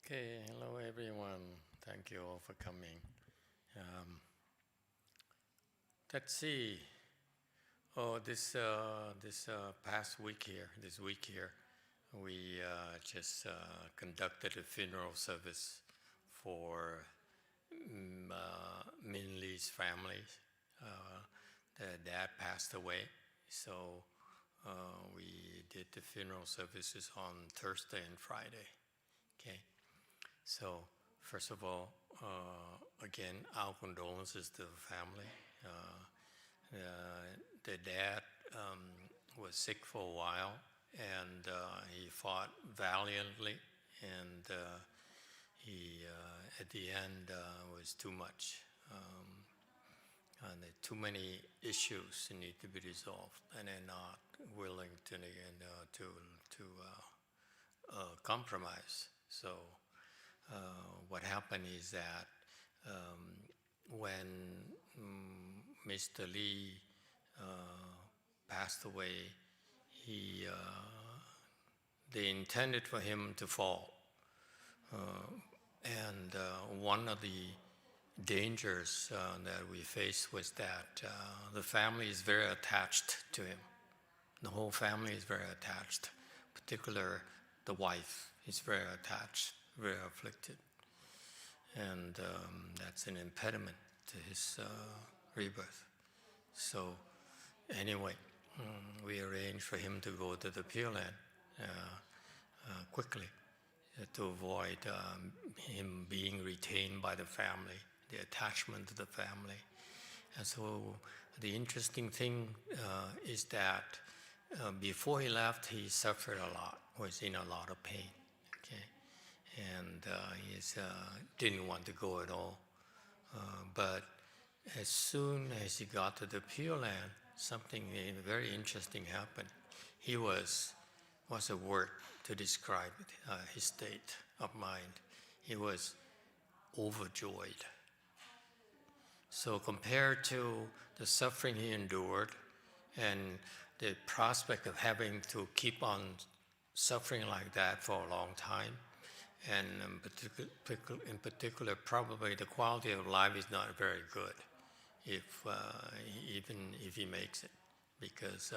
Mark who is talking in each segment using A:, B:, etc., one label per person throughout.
A: Okay, hello everyone. Thank you all for coming. Let's see. Oh, this past week here, we just conducted a funeral service for Min Lee's family. The dad passed away, so we did the funeral services on Thursday and Friday. Okay. So, first of all, again, our condolences to the family. The dad was sick for a while, and he fought valiantly, and he, at the end, was too much. And too many issues need to be resolved, and they're not willing to compromise. So. What happened is that when Mr. Lee passed away, they intended for him to fall. And one of the dangers that we faced was that the family is very attached to him. The whole family is very attached, particularly the wife is very attached, very afflicted. And that's an impediment to his rebirth. So anyway, we arranged for him to go to the Pureland quickly to avoid him being retained by the family, the attachment to the family. And so the interesting thing is that before he left, he suffered a lot, was in a lot of pain. Okay. And he didn't want to go at all. But as soon as he got to the Pure Land, something very interesting happened. He what's a word to describe his state of mind? He was overjoyed. So compared to the suffering he endured and the prospect of having to keep on suffering like that for a long time, and in particular, probably the quality of life is not very good, even if he makes it, because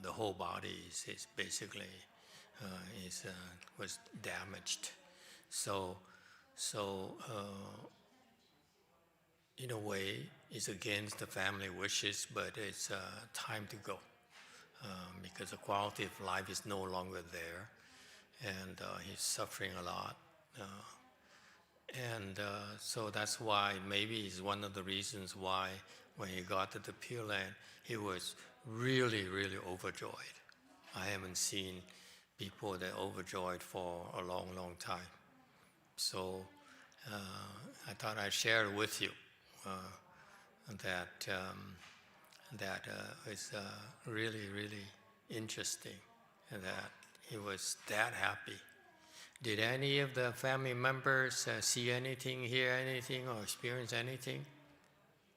A: the whole body is basically was damaged. So in a way, it's against the family wishes, but it's time to go because the quality of life is no longer there. And he's suffering a lot. So that's why maybe it's one of the reasons why when he got to the Pure Land, he was really, really overjoyed. I haven't seen people that are overjoyed for a long, long time. So I thought I'd share it with you that is really, really interesting, and that he was that happy. Did any of the family members see anything, hear anything, or experience anything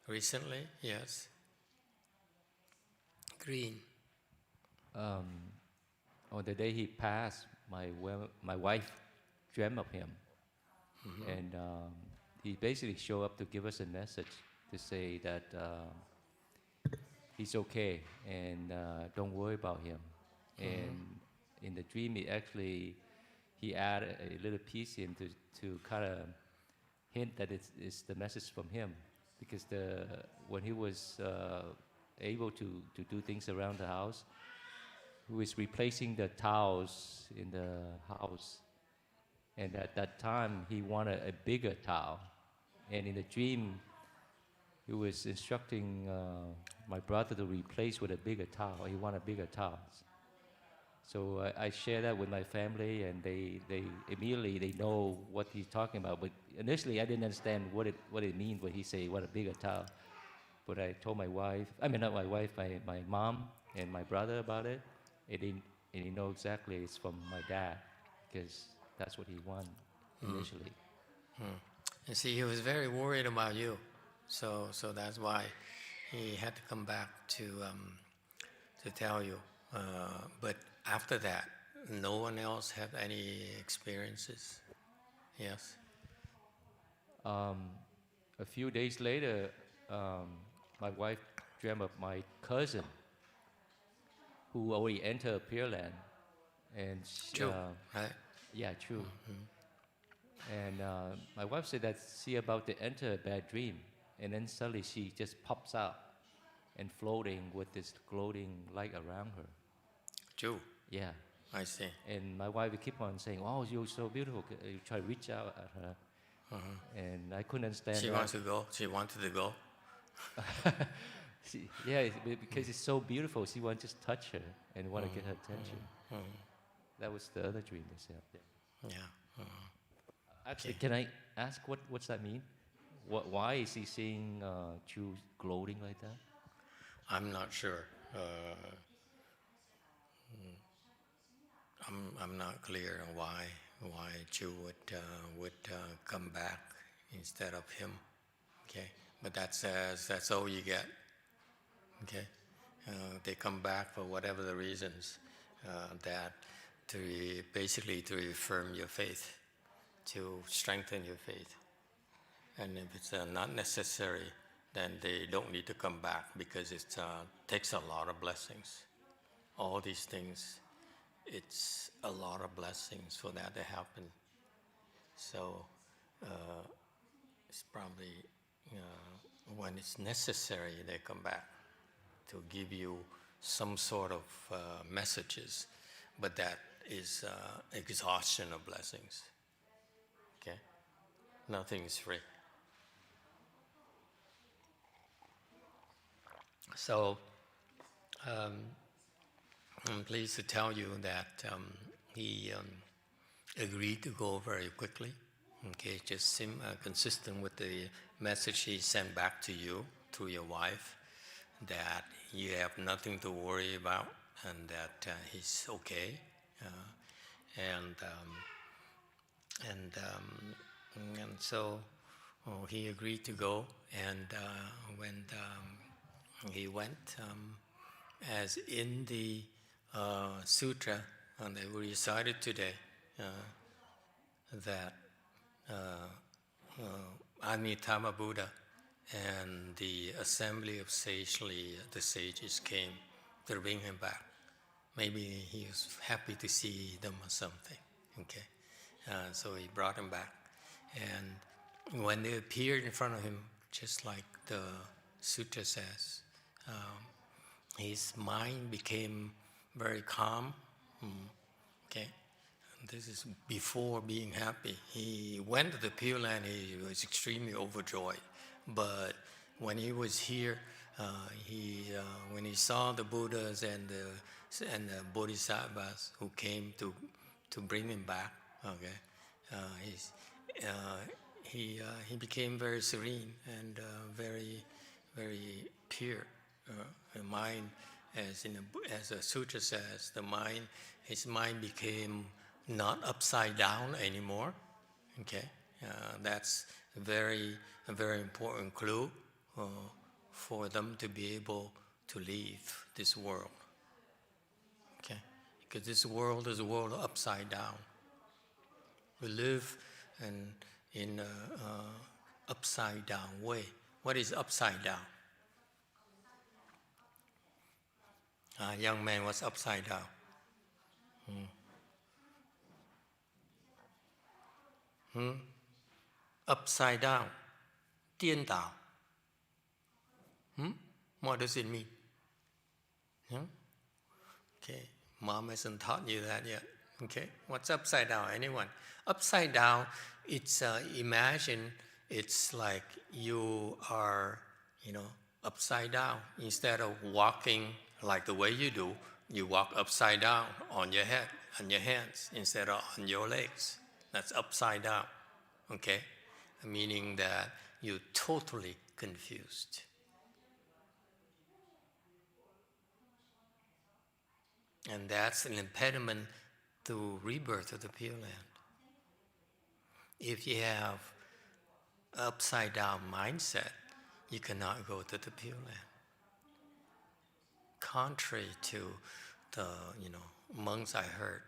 A: recently? Yes. Green.
B: On the day he passed, my wife dreamt of him. Mm-hmm. And he basically showed up to give us a message to say that he's okay and don't worry about him. Mm-hmm. And in the dream, he added a little piece in to kind of hint that it's the message from him, because when he was able to do things around the house, he was replacing the towels in the house, and at that time he wanted a bigger towel, and in the dream he was instructing my brother to replace with a bigger towel. He wanted bigger towels. So I share that with my family, and they immediately know what he's talking about. But initially, I didn't understand what it means when he say what a bigger towel. But I told my wife, not my wife, my mom and my brother about it, and he know exactly it's from my dad, because that's what he wanted initially.
A: You see, he was very worried about you, so that's why he had to come back to tell you. But after that, no one else had any experiences? Yes.
B: A few days later, my wife dreamt of my cousin who already entered Pureland. And
A: True, right?
B: yeah, true. And my wife said that she about to enter a bad dream. And then suddenly she just pops out and floating with this glowing light around her.
A: True.
B: Yeah.
A: I see.
B: And my wife would keep on saying, "Oh, you're so beautiful." You try to reach out at her. And I couldn't understand
A: She
B: that.
A: wants to go. She wanted to go.
B: Because it's so beautiful, she wants to just touch her and want to get her attention. That was the other dream they said.
A: Yeah.
B: Actually,
A: Okay.
B: can I ask what's that mean? Why is he seeing Chu gloating like that?
A: I'm not sure. I'm not clear on why Chu would come back instead of him. Okay, but that's all you get. Okay, they come back for whatever the reasons that basically to affirm your faith, to strengthen your faith, and if it's not necessary, then they don't need to come back because it takes a lot of blessings. All these things, it's a lot of blessings for that to happen. So it's probably when it's necessary they come back to give you some sort of messages, but that is exhaustion of blessings. Okay, nothing is free. So I'm pleased to tell you that he agreed to go very quickly. Okay, just consistent with the message he sent back to you through your wife, that you have nothing to worry about and that he's okay. And so he agreed to go, and when he went, as in the sutra, and they were recited today, that Amitabha Buddha and the assembly of the sages came to bring him back. Maybe he was happy to see them or something. Okay, so he brought him back, and when they appeared in front of him, just like the sutra says, his mind became very calm. Okay, this is before being happy. He went to the Pure Land. He was extremely overjoyed, but when he was here, when he saw the Buddhas and the Bodhisattvas who came to bring him back, okay, he became very serene and very pure. The mind, as the sutra says, his mind became not upside down anymore. Okay, that's a very important clue for them to be able to leave this world. Okay, because this world is a world upside down. We live in an upside down way. What is upside down? Young man, what's upside down? Upside down, 颠倒. What does it mean? Okay, mom hasn't taught you that yet. Okay, what's upside down? Anyone? Upside down, it's imagine it's like you are, upside down. Instead of walking like the way you do, you walk upside down on your head, on your hands, instead of on your legs. That's upside down. Okay, meaning that you're totally confused. And that's an impediment to rebirth of the Pure Land. If you have upside down mindset, you cannot go to the Pure Land. Contrary to the monks I heard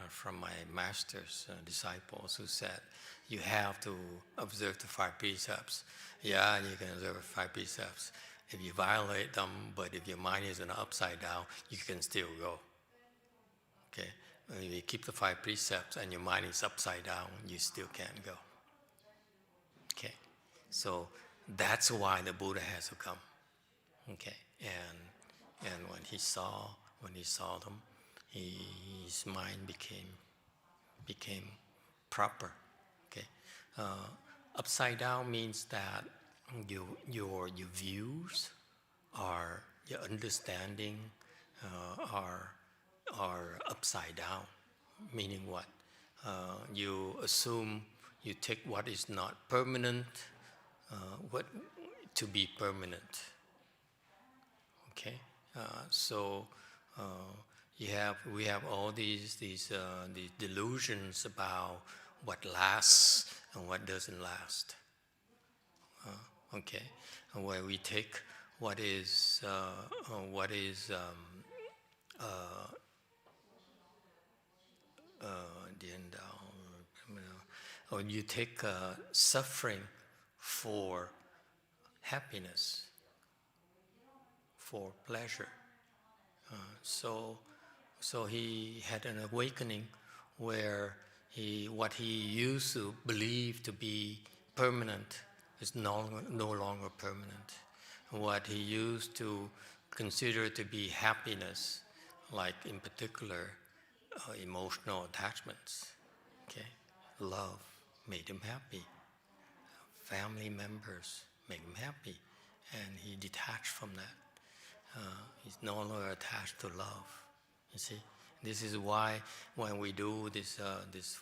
A: from my master's disciples who said, you have to observe the 5 precepts. Yeah, you can observe 5 precepts. If you violate them, but if your mind is in upside down, you can still go. Okay? If you keep the 5 precepts and your mind is upside down, you still can't go. Okay? So that's why the Buddha has to come. Okay? And when he saw them, his mind became proper. Okay, upside down means that your views, are your understanding, are upside down. Meaning what? You assume, you take what is not permanent, what to be permanent. Okay, so we have all these delusions about what lasts and what doesn't last. Okay, where we take what is or you take suffering for happiness, for pleasure. So he had an awakening where what he used to believe to be permanent is no longer permanent. What he used to consider to be happiness, like in particular emotional attachments, okay, love made him happy, family members made him happy, and he detached from that. He's no longer attached to love. You see, this is why when we do this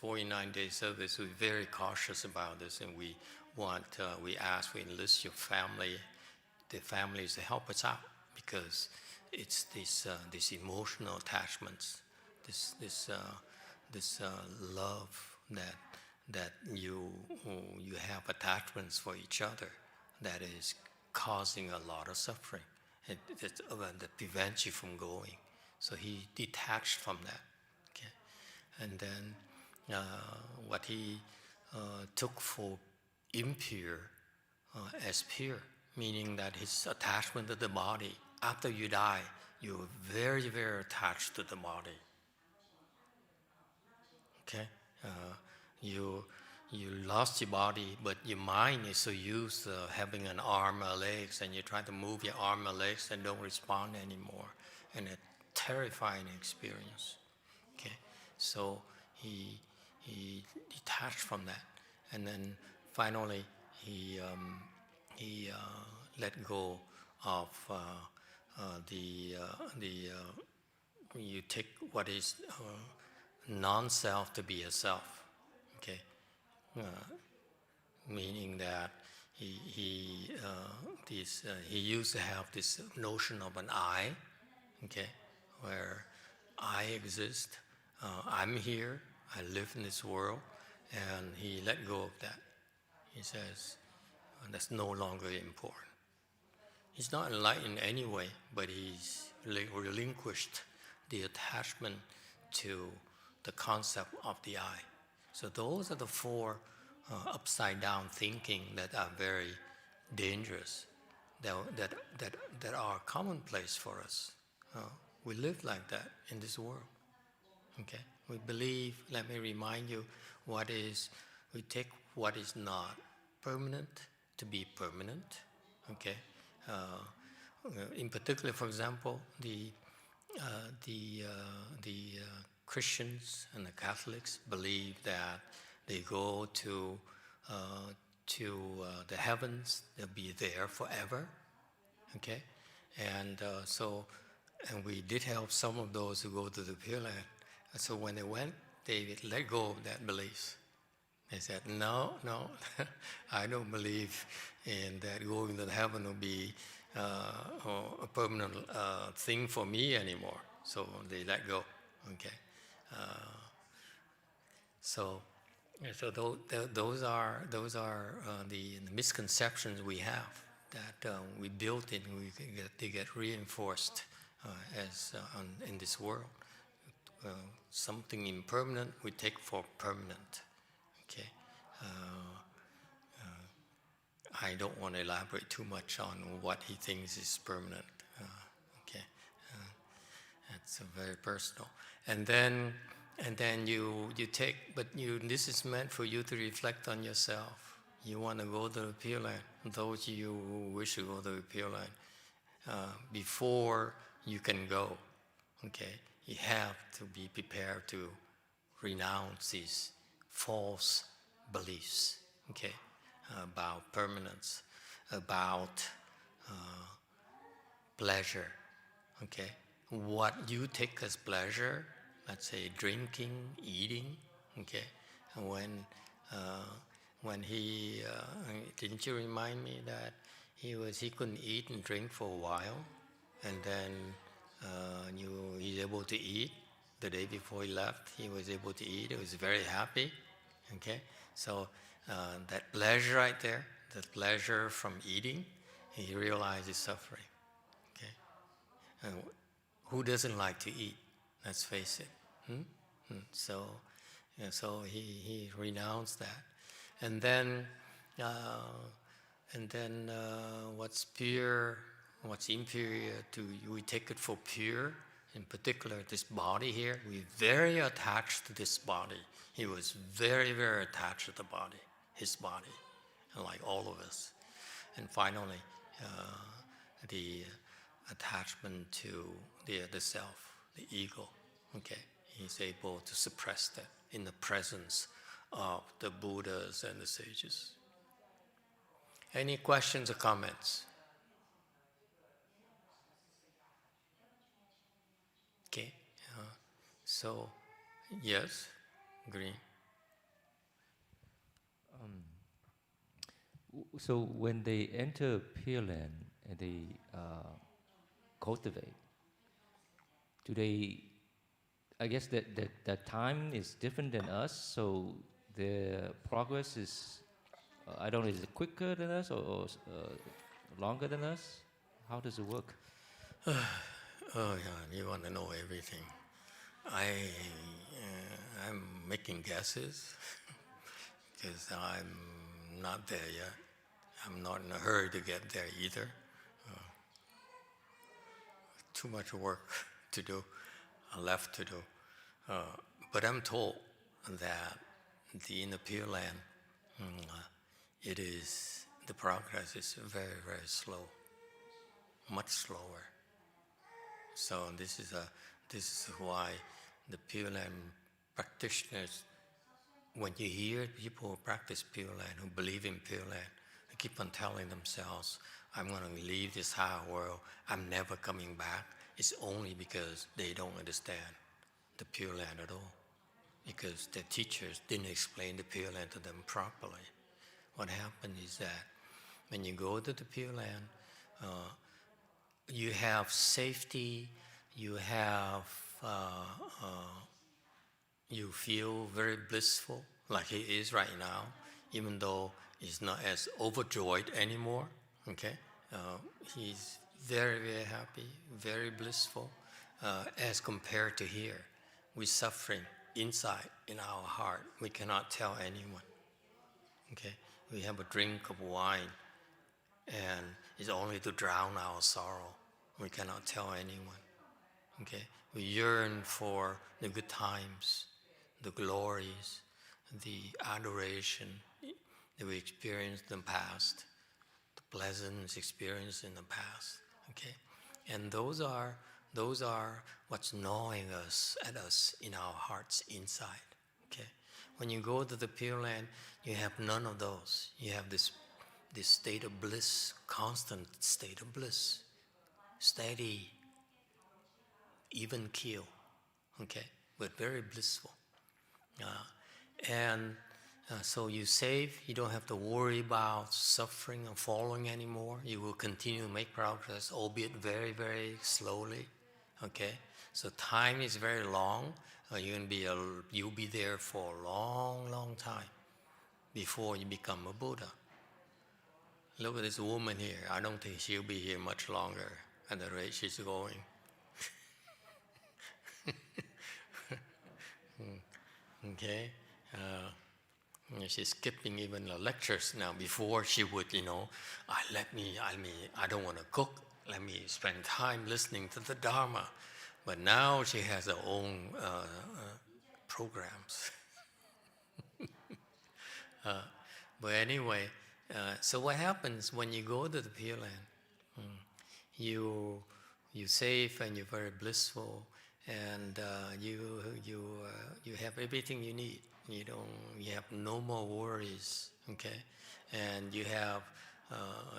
A: 49-day service, we're very cautious about this, and we enlist your family, the families to help us out, because it's these emotional attachments, this love that you have attachments for each other, that is causing a lot of suffering. That prevents you from going. So he detached from that. Okay, and then what he took for impure as pure, meaning that his attachment to the body. After you die, you're very, very attached to the body. Okay, you lost your body, but your mind is so used to having an arm or legs, and you try to move your arm or legs and don't respond anymore, and a terrifying experience. Okay, so he detached from that, and then finally he let go of you take what is non-self to be a self. Okay, meaning that he used to have this notion of an I, okay, where I exist, I'm here, I live in this world, and he let go of that. He says, that's no longer important. He's not enlightened anyway, but he's relinquished the attachment to the concept of the I. So those are the 4 upside down thinking that are very dangerous, that are commonplace for us. We live like that in this world. Okay, we believe. Let me remind you, we take what is not permanent to be permanent. Okay, in particular, for example, the Christians and the Catholics believe that they go to the heavens, they'll be there forever. Okay, and we did help some of those who go to the Pureland. So when they went, they let go of that belief. They said, no, I don't believe in that going to heaven will be a permanent thing for me anymore. So they let go. Okay, so those are the misconceptions we have, that we built in. They get reinforced in this world. something impermanent we take for permanent. Okay, I don't want to elaborate too much on what he thinks is permanent. Okay, that's very personal. And then you take, but this is meant for you to reflect on yourself. You want to go to the Pure Land. Those of you who wish to go to the Pure Land, before you can go, okay, you have to be prepared to renounce these false beliefs, okay, about permanence, about pleasure, okay. What you take as pleasure, let's say drinking, eating, okay. When he didn't you remind me that he couldn't eat and drink for a while, and then he's able to eat. The day before he left, he was able to eat. He was very happy. Okay, so that pleasure right there, the pleasure from eating, he realized his suffering. Okay, and who doesn't like to eat? Let's face it. So he renounced that, and then what's pure, what's inferior to you, we take it for pure. In particular, this body here, we're very attached to this body. He was very, very attached to the body, his body, and like all of us. And finally, the attachment to the self, the ego. Okay, he's able to suppress that in the presence of the Buddhas and the sages. Any questions or comments? Okay, so yes, Green.
B: So when they enter Pure Land and they cultivate, do they? I guess that time is different than us. So their progress is, I don't know, is it quicker than us or longer than us? How does it work?
A: Oh yeah, you want to know everything. I'm making guesses because I'm not there yet. I'm not in a hurry to get there either. Too much work to do, left to do. But I'm told that in the Pure Land, the progress is very, very slow, much slower. So this is why the Pure Land practitioners, when you hear people who practice Pure Land, who believe in Pure Land, they keep on telling themselves, I'm going to leave this higher world, I'm never coming back. It's only because they don't understand the Pure Land at all, because their teachers didn't explain the Pure Land to them properly. What happened is that when you go to the Pure Land, you have safety, you feel very blissful, like he is right now, even though he's not as overjoyed anymore. Okay, he's very, very happy, very blissful, as compared to here. We're suffering inside in our heart. We cannot tell anyone. Okay, we have a drink of wine, and it's only to drown our sorrow. We cannot tell anyone. Okay, we yearn for the good times, the glories, the adoration that we experienced in the past, the pleasant experience in the past. Okay, and those are what's gnawing at us in our hearts inside. Okay, when you go to the Pure Land, you have none of those. You have this state of bliss, constant state of bliss, steady, even keel, okay, but very blissful. So you save, you don't have to worry about suffering or falling anymore. You will continue to make progress, albeit very, very slowly, okay? So time is very long. You'll be there for a long, long time before you become a Buddha. Look at this woman here. I don't think she'll be here much longer at the rate she's going. Okay, she's skipping even the lectures now. Before she would, I don't want to cook. Let me spend time listening to the Dharma. But now she has her own programs. But anyway, so what happens when you go to the Pure Land? You safe and you're very blissful, and you have everything you need. You have no more worries. Okay, and you have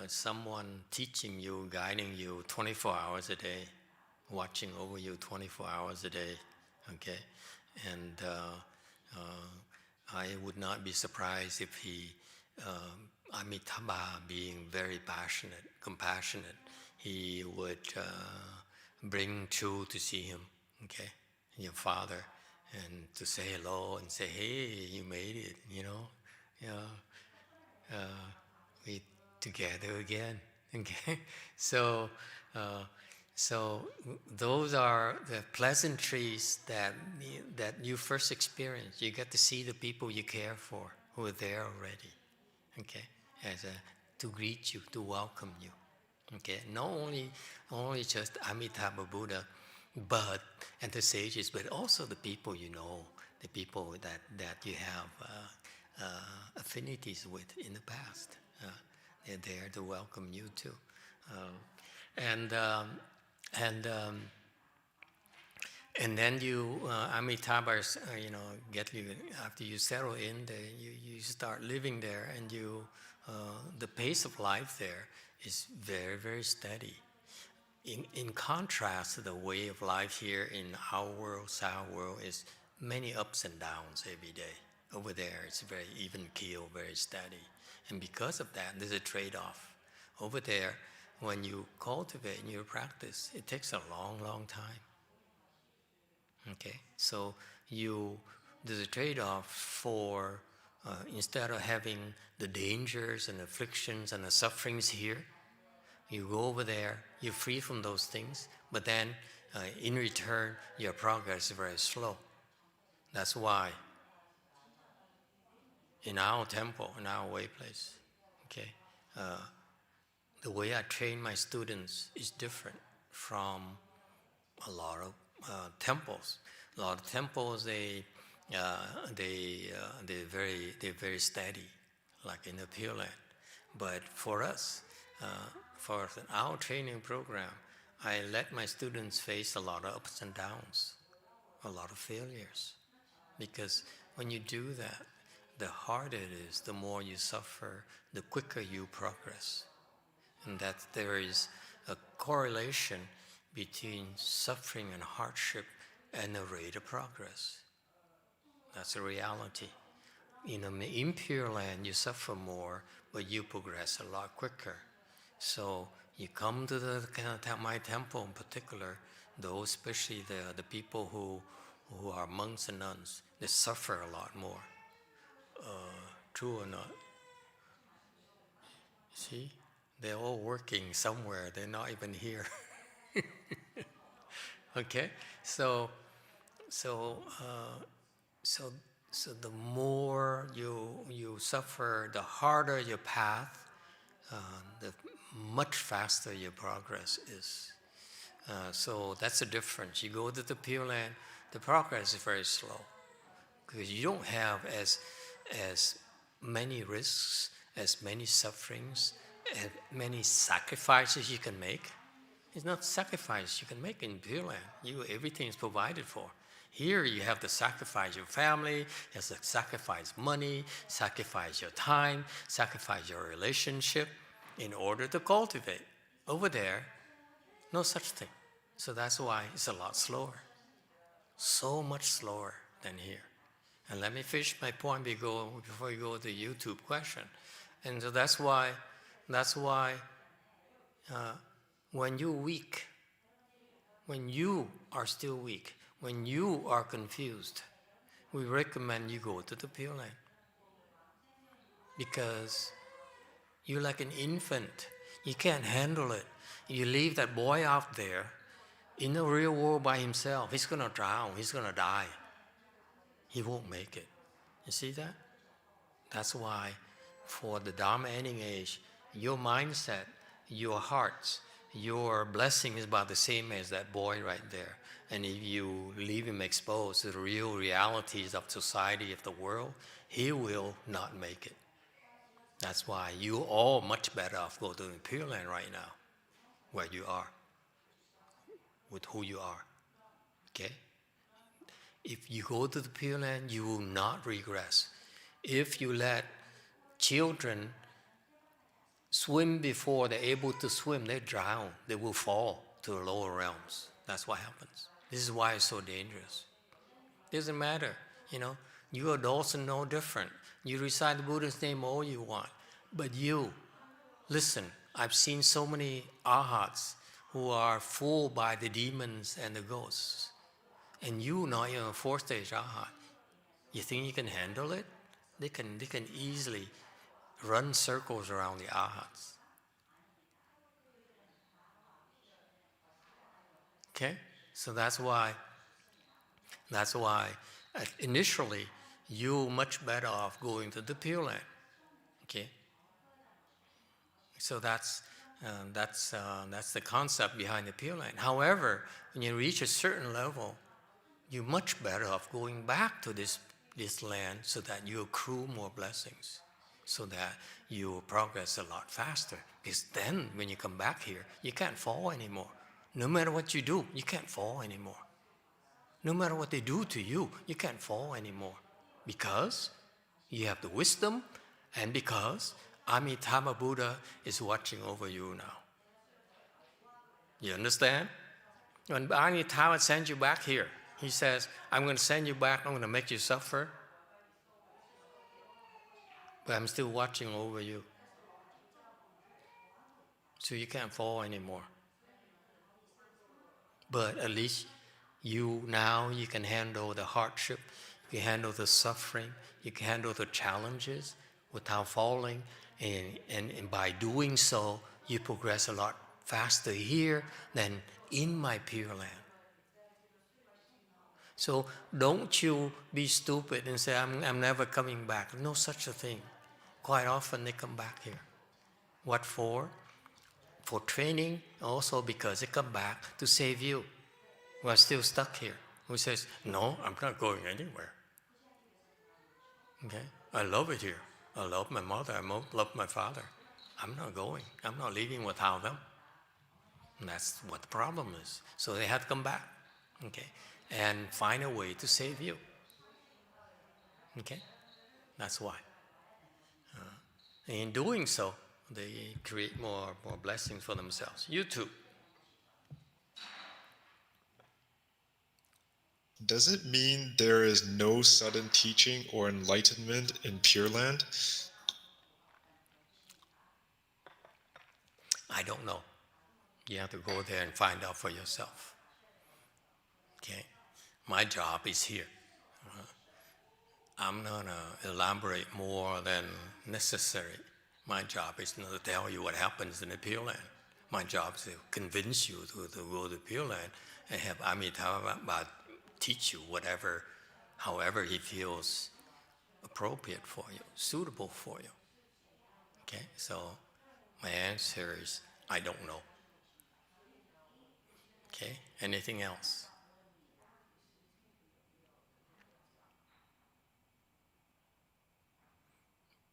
A: someone teaching you, guiding you 24 hours a day, watching over you 24 hours a day. Okay, and I would not be surprised if Amitabha, being very passionate, compassionate, he would bring Chu to see him, okay, your father, and to say hello and say, hey, you made it, we together again, okay. So those are the pleasantries that you first experience. You get to see the people you care for who are there already, okay, to greet you, to welcome you, okay. Not only just Amitabha Buddha, and the sages, but also the people the people that you have affinities with in the past. They're there to welcome you too, and then you Amitabha, get you after you settle in there. You start living there, and the pace of life there is very, very steady. In contrast to the way of life here in our world, South world, is many ups and downs every day. Over there, it's very even keel, very steady, and because of that, there's a trade-off. Over there, when you cultivate and you practice, it takes a long, long time. Okay, so there's a trade-off for instead of having the dangers and afflictions and the sufferings here, you go over there, you're free from those things, but then in return, your progress is very slow. That's why in our temple, in our way place, okay, the way I train my students is different from a lot of temples. A lot of temples, they're very steady, like in the Pure Land. But for us, for our training program, I let my students face a lot of ups and downs, a lot of failures, because when you do that, the harder it is, the more you suffer, the quicker you progress. And that there is a correlation between suffering and hardship and the rate of progress. That's a reality. In Pure Land, you suffer more, but you progress a lot quicker. So you come to my temple in particular, those especially the people who are monks and nuns, they suffer a lot more. True or not? See, they're all working somewhere. They're not even here. Okay, so the more you suffer, the harder your path, the much faster your progress is. So that's the difference. You go to the Pure Land, the progress is very slow because you don't have as many risks, as many sufferings, as many sacrifices you can make. It's not sacrifice you can make in Pure Land. Everything is provided for. Here you have to sacrifice your family, you have to sacrifice money, sacrifice your time, sacrifice your relationship in order to cultivate. Over there, no such thing. So that's why it's a lot slower. So much slower than here. And let me finish my point before we go to the YouTube question. And so that's why when you're weak, when you are still weak, when you are confused, we recommend you go to the Pure Land. Because you're like an infant. You can't handle it. You leave that boy out there in the real world by himself. He's going to drown. He's going to die. he won't make it. You see that? That's why for the Dharma ending age, your mindset, your hearts, your blessing is about the same as that boy right there. And if you leave him exposed to the real realities of society, of the world, he will not make it. That's why you all much better off go to the Pureland right now, where you are, with who you are. Okay? If you go to the Pureland, you will not regress. If you let children swim before they're able to swim, they drown. They will fall to the lower realms. That's what happens. This is why it's so dangerous. Doesn't matter, you adults are no different. You recite the Buddha's name all you want. But you, listen, I've seen so many arhats who are fooled by the demons and the ghosts. And you, not even a fourth stage arhat. You think you can handle it? They can easily run circles around the arhats. Okay? So that's why initially you're much better off going to the Pure Land. Okay? So that's the concept behind the Pure Land. However, when you reach a certain level, you're much better off going back to this land so that you accrue more blessings, so that you progress a lot faster. Because then when you come back here, you can't fall anymore. No matter what you do, you can't fall anymore. No matter what they do to you, you can't fall anymore. Because you have the wisdom, and because Amitabha Buddha is watching over you now. You understand? When Amitabha sends you back here, he says, I'm going to send you back, I'm going to make you suffer, but I'm still watching over you. So you can't fall anymore. But at least you can handle the hardship, you can handle the suffering, you can handle the challenges without falling, and by doing so, you progress a lot faster here than in my Pure Land. So don't you be stupid and say, I'm never coming back. No such a thing. Quite often they come back here. What for? For training, also because they come back to save you. We're still stuck here. Who says, no, I'm not going anywhere. Okay? I love it here. I love my mother. I love my father. I'm not going. I'm not leaving without them. And that's what the problem is. So they have to come back. Okay? And find a way to save you. Okay? That's why. In doing so, they create more blessings for themselves. You too.
C: Does it mean there is no sudden teaching or enlightenment in Pure Land?
A: I don't know. You have to go there and find out for yourself. Okay? My job is here. I'm not going to elaborate more than necessary. My job is not to tell you what happens in the Pure Land. My job is to convince you to go to the Pure Land and have Amitabha teach you however he feels appropriate for you, suitable for you. Okay? So my answer is, I don't know. Okay? Anything else?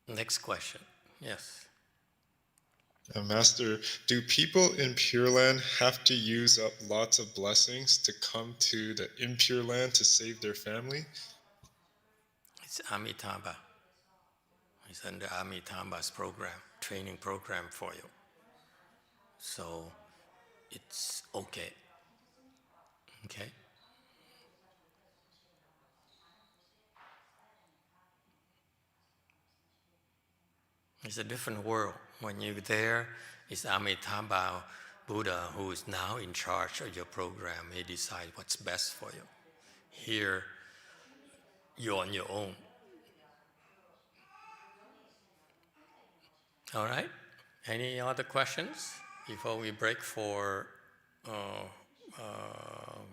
A: Next question. Yes.
C: Master, do people in Pure Land have to use up lots of blessings to come to the impure land to save their family?
A: It's Amitabha. It's under Amitabha's program, training program for you. So it's okay. Okay? It's a different world. When you're there, it's Amitabha Buddha who is now in charge of your program. He decides what's best for you. Here, you're on your own. All right? Any other questions before we break for,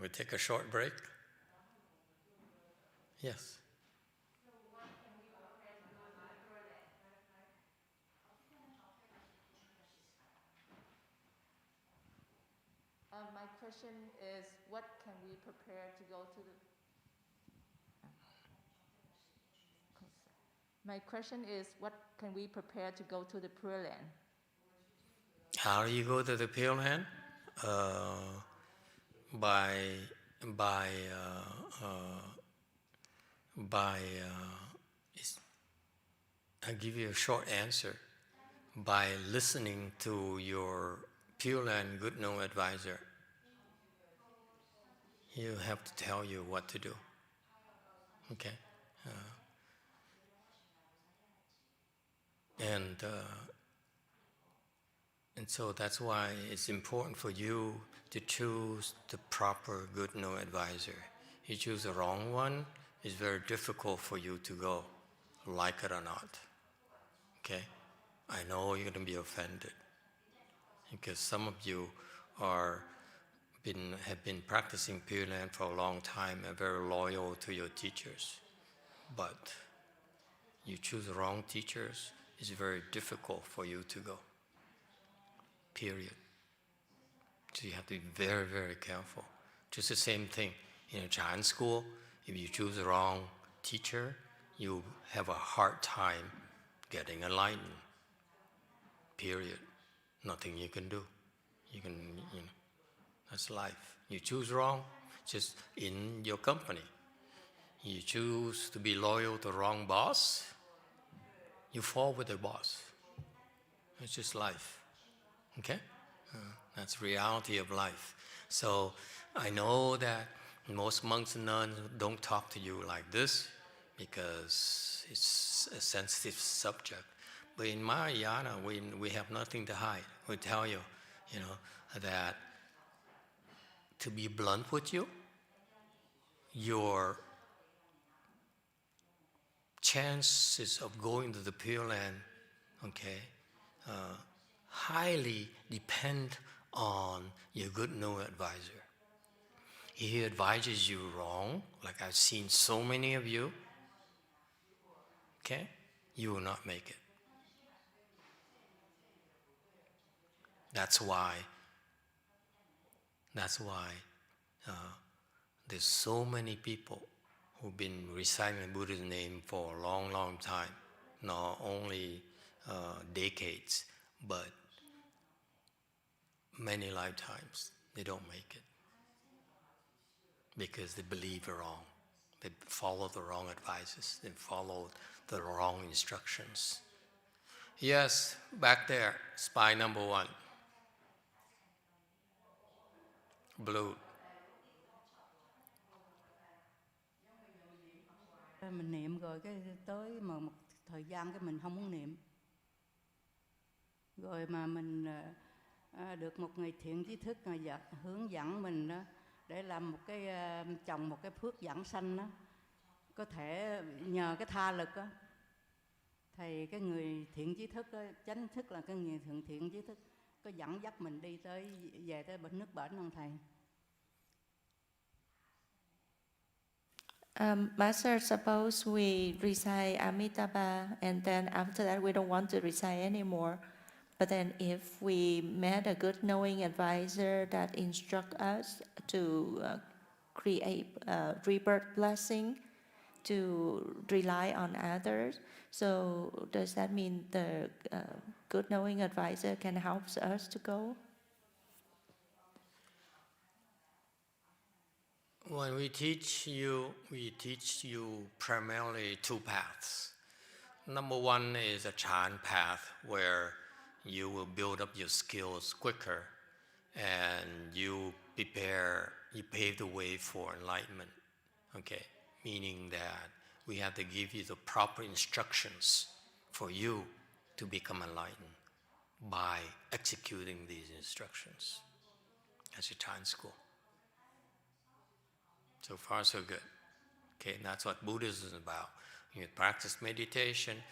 A: we take a short break? Yes.
D: question is, what can we prepare to go to the... My question is, what can we prepare to go to the Pureland?
A: How do you go to the Pure Land? By I'll give you a short answer. By listening to your Pure Land Good Know advisor. He'll have to tell you what to do. Okay? And so that's why it's important for you to choose the proper Good Know advisor. You choose the wrong one, it's very difficult for you to go, like it or not. Okay? I know you're going to be offended because some of you have been practicing Pure Land for a long time and very loyal to your teachers. But you choose the wrong teachers, it's very difficult for you to go. Period. So you have to be very, very careful. Just the same thing in a Chan school, if you choose the wrong teacher, you have a hard time getting enlightened. Period. Nothing you can do. That's life. You choose wrong, just in your company. You choose to be loyal to the wrong boss, you fall with the boss. It's just life. Okay? That's reality of life. So I know that most monks and nuns don't talk to you like this because it's a sensitive subject. But in Mahayana, we have nothing to hide. We tell you, that to be blunt with you, your chances of going to the Pure Land, highly depend on your Good Know advisor. If he advises you wrong, like I've seen so many of you, you will not make it. That's why there's so many people who've been reciting Buddha's name for a long, long time, not only decades, but many lifetimes. They don't make it because they believe wrong. They follow the wrong advices. They follow the wrong instructions. Yes, back there, spy number 1. Blue.
E: Mình niệm rồi cái tới mà một thời gian cái mình không muốn niệm. Rồi mà mình được một người thiện trí thức hướng dẫn mình đó để làm một cái trồng một cái phước giảng sanh đó, có thể nhờ cái tha lực đó, thầy cái người thiện trí thức đó, chánh thức là cái người thiện trí thức có dẫn dắt mình đi về tới nước bển không thầy?
F: Master, suppose we recite Amitabha and then after that we don't want to recite anymore. But then if we met a good knowing advisor that instruct us to create rebirth blessing, to rely on others, so does that mean the good knowing advisor can help us to go?
A: When we teach you primarily 2 paths. Number 1 is a Chan path where you will build up your skills quicker and you pave the way for enlightenment. Meaning that we have to give you the proper instructions for you to become enlightened by executing these instructions. That's a Chan school. So far, so good. And that's what Buddhism is about. You practice meditation,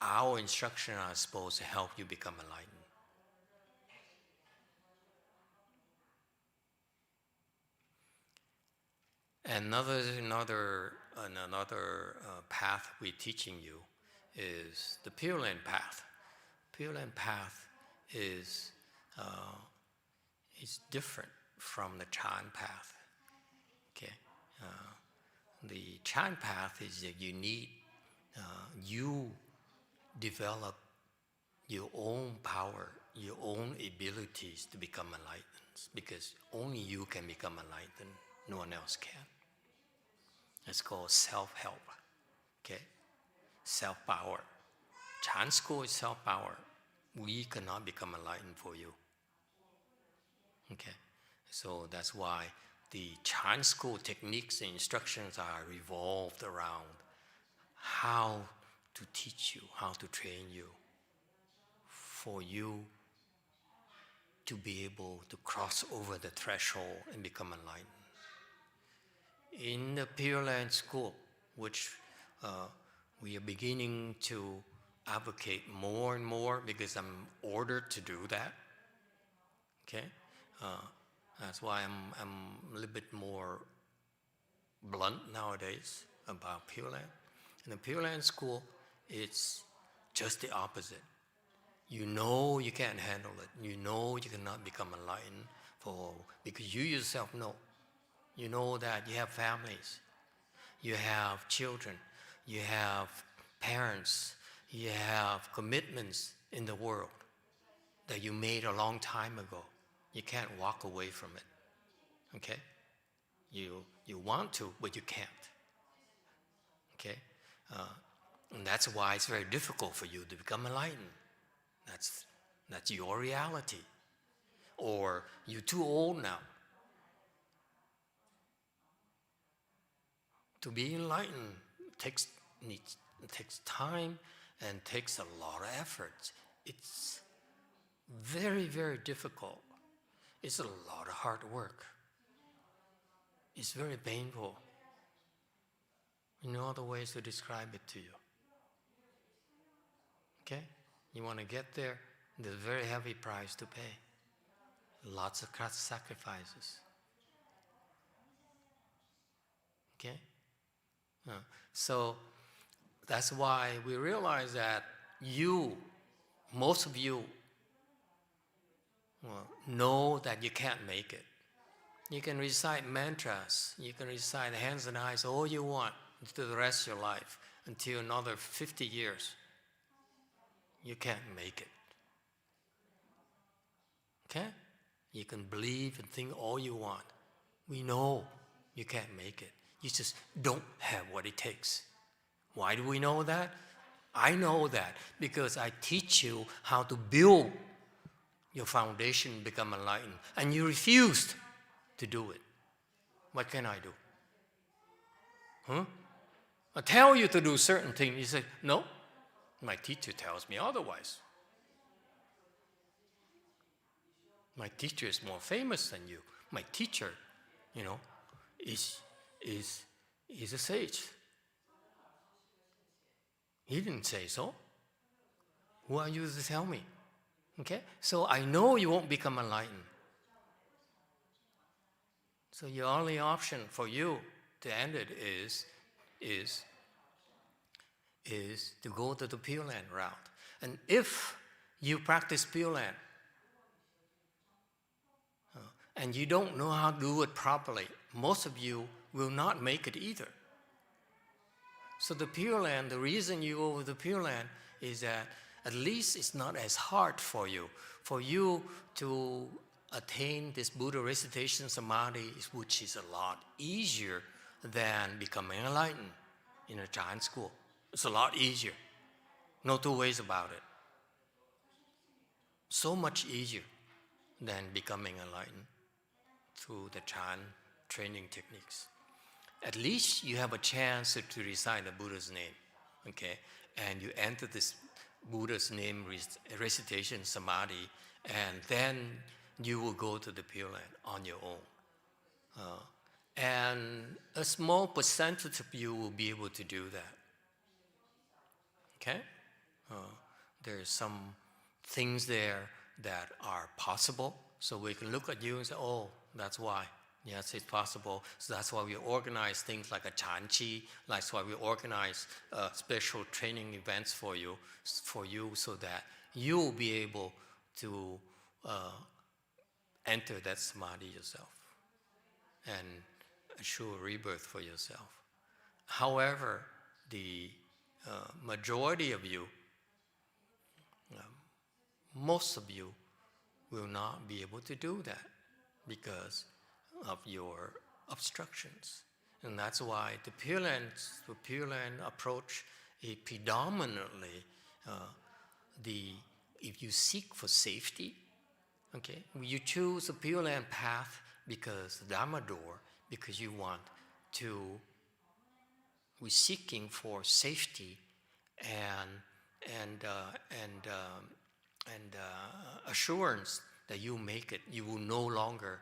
A: our instructions are supposed to help you become enlightened. Another path we're teaching you is the Pureland path. Pureland path is different from the Chan path. Okay, the Chan path is that you develop your own power, your own abilities to become enlightened, because only you can become enlightened, no one else can. It's called self-help, okay? Self-power. Chan school is self-power. We cannot become enlightened for you, okay? So that's why the Chan school techniques and instructions are revolved around how to teach you, how to train you, for you to be able to cross over the threshold and become enlightened. In the Pureland school, which we are beginning to advocate more and more because I'm ordered to do that, okay? That's why I'm a little bit more blunt nowadays about Pureland. In the Pureland school, it's just the opposite. You know you can't handle it. You know you cannot become enlightened because you yourself know. You know that you have families, you have children, you have parents, you have commitments in the world that you made a long time ago. You can't walk away from it, okay? You want to, but you can't, okay? And that's why it's very difficult for you to become enlightened. That's your reality. Or you're too old now. To be enlightened takes time and takes a lot of effort. It's very, very difficult. It's a lot of hard work. It's very painful. No other ways to describe it to you. Okay? You want to get there, there's a very heavy price to pay. Lots of sacrifices. Okay? So that's why we realize that most of you, know that you can't make it. You can recite mantras, you can recite hands and eyes all you want to the rest of your life until another 50 years. You can't make it. Okay? You can believe and think all you want. We know you can't make it. You just don't have what it takes. Why do we know that? I know that because I teach you how to build your foundation, become enlightened, and you refused to do it. What can I do? I tell you to do certain things. You say, no, my teacher tells me otherwise. My teacher is more famous than you. My teacher, is a sage. He didn't say so. Who are you to tell me? Okay? So I know you won't become enlightened. So your only option for you to end it is to go to the Pureland route. And if you practice Pureland, and you don't know how to do it properly, most of you will not make it either. So the Pureland, the reason you go with the Pureland is that at least it's not as hard for you to attain this Buddha recitation samadhi, which is a lot easier than becoming enlightened in a Chan school. It's a lot easier. No two ways about it. So much easier than becoming enlightened through the Chan training techniques. At least you have a chance to recite the Buddha's name, okay? And you enter this Buddha's name recitation samadhi, and then you will go to the Pure Land on your own. And a small percentage of you will be able to do that. Okay? There's some things there that are possible, so we can look at you and say, oh, that's why. Yes, it's possible. So that's why we organize things like a Chan Chi. That's why we organize special training events for you so that you'll be able to enter that samadhi yourself and assure rebirth for yourself. However, the majority of you, most of you, will not be able to do that because of your obstructions. And that's why the Pure Land approach is predominantly if you seek for safety, okay, you choose the Pure Land path because the Dharma door, because you want to, we're seeking for safety and assurance that you make it. You will no longer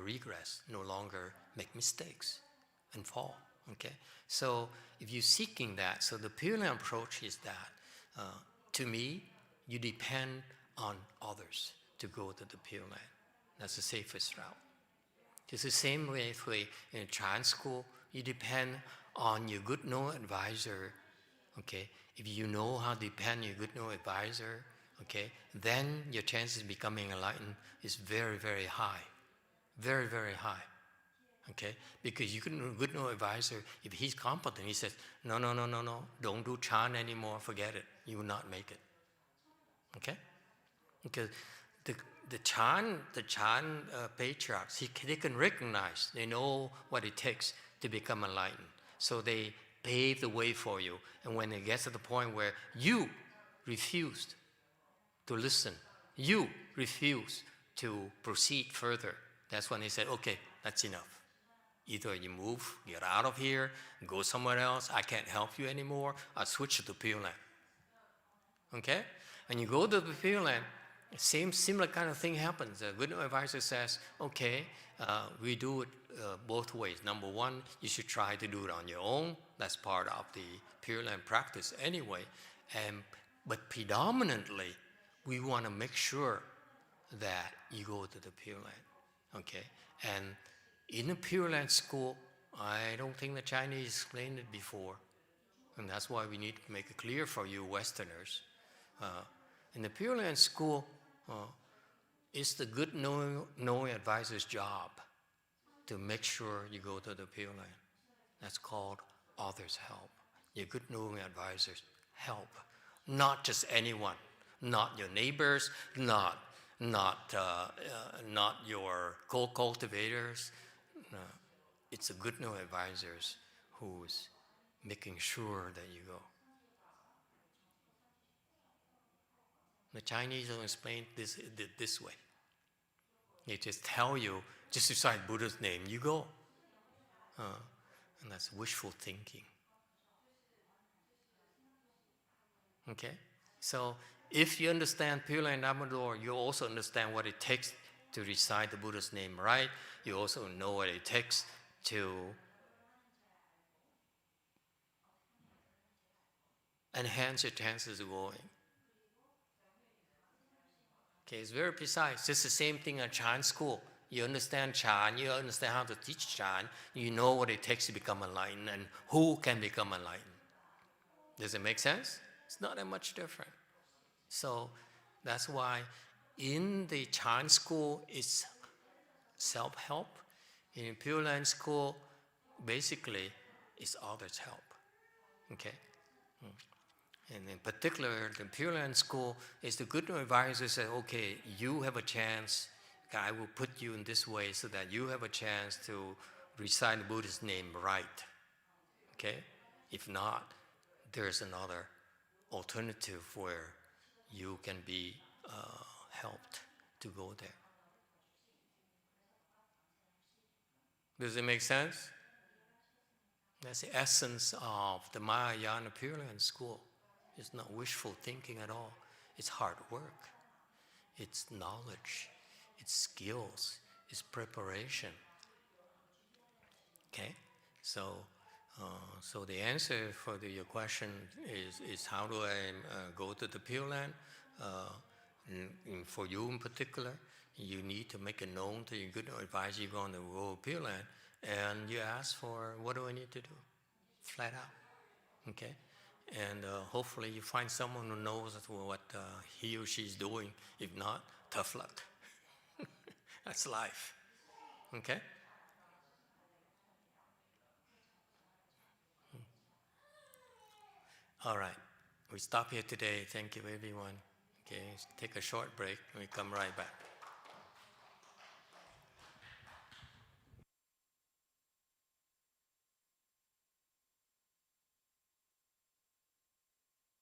A: regress, no longer make mistakes and fall. Okay, so if you're seeking that, so the Pure Land approach is that to me, you depend on others to go to the Pure Land. That's the safest route. It's the same way if in a Chan school, you depend on your good know advisor. Okay, if you know how to depend on your good know advisor, okay, then your chances of becoming enlightened is very, very high. Very, very high. Okay, because you can good know advisor, if he's competent, he says, no, don't do Chan anymore, forget it. You will not make it. Okay? Because the Chan patriarchs, they can recognize, they know what it takes to become enlightened. So they pave the way for you. And when it gets to the point where you refused to listen, you refuse to proceed further, that's when they said, okay, that's enough. Either you move, get out of here, go somewhere else, I can't help you anymore, I'll switch to Pure Land. Okay? And you go to the Pure Land, similar kind of thing happens. The good advisor says, okay, we do it both ways. Number one, you should try to do it on your own. That's part of the Pure Land practice anyway. But predominantly, we want to make sure that you go to the Pure Land. Okay? And in the Pure Land school, I don't think the Chinese explained it before. And that's why we need to make it clear for you Westerners. In the Pure Land school, it's the good knowing advisor's job to make sure you go to the Pure Land. That's called others' help. Your good knowing advisors help. Not just anyone. Not your neighbors, not your co-cultivators. No. It's the good knowing advisors who's making sure that you go. The Chinese don't explain this way. They just tell you, just recite Buddha's name, you go. And that's wishful thinking. Okay? So if you understand Pure Land Dharma door, you also understand what it takes to recite the Buddha's name right. You also know what it takes to enhance your chances of going. Okay, it's very precise. It's the same thing at Chan school. You understand Chan, you understand how to teach Chan, you know what it takes to become enlightened and who can become enlightened. Does it make sense? It's not that much different. So that's why in the Chan school, it's self-help. In Pure Land school, basically, it's others' help. Okay? And in particular, the Pure Land school is the good advisor says, okay, you have a chance, I will put you in this way so that you have a chance to recite the Buddha's name right. Okay? If not, there's another alternative where you can be helped to go there. Does it make sense? That's the essence of the Mahayana Pure Land school. It's not wishful thinking at all. It's hard work. It's knowledge. It's skills. It's preparation. Okay? So the answer for your question is how do I go to the Pure Land? For you in particular, you need to make it known to your good advisor you're going to go to Pure Land, and you ask for, what do I need to do? Flat out. Okay? And hopefully you find someone who knows what he or she is doing. If not, tough luck. That's life. Okay? All right. We stop here today. Thank you, everyone. Okay, take a short break and we come right back.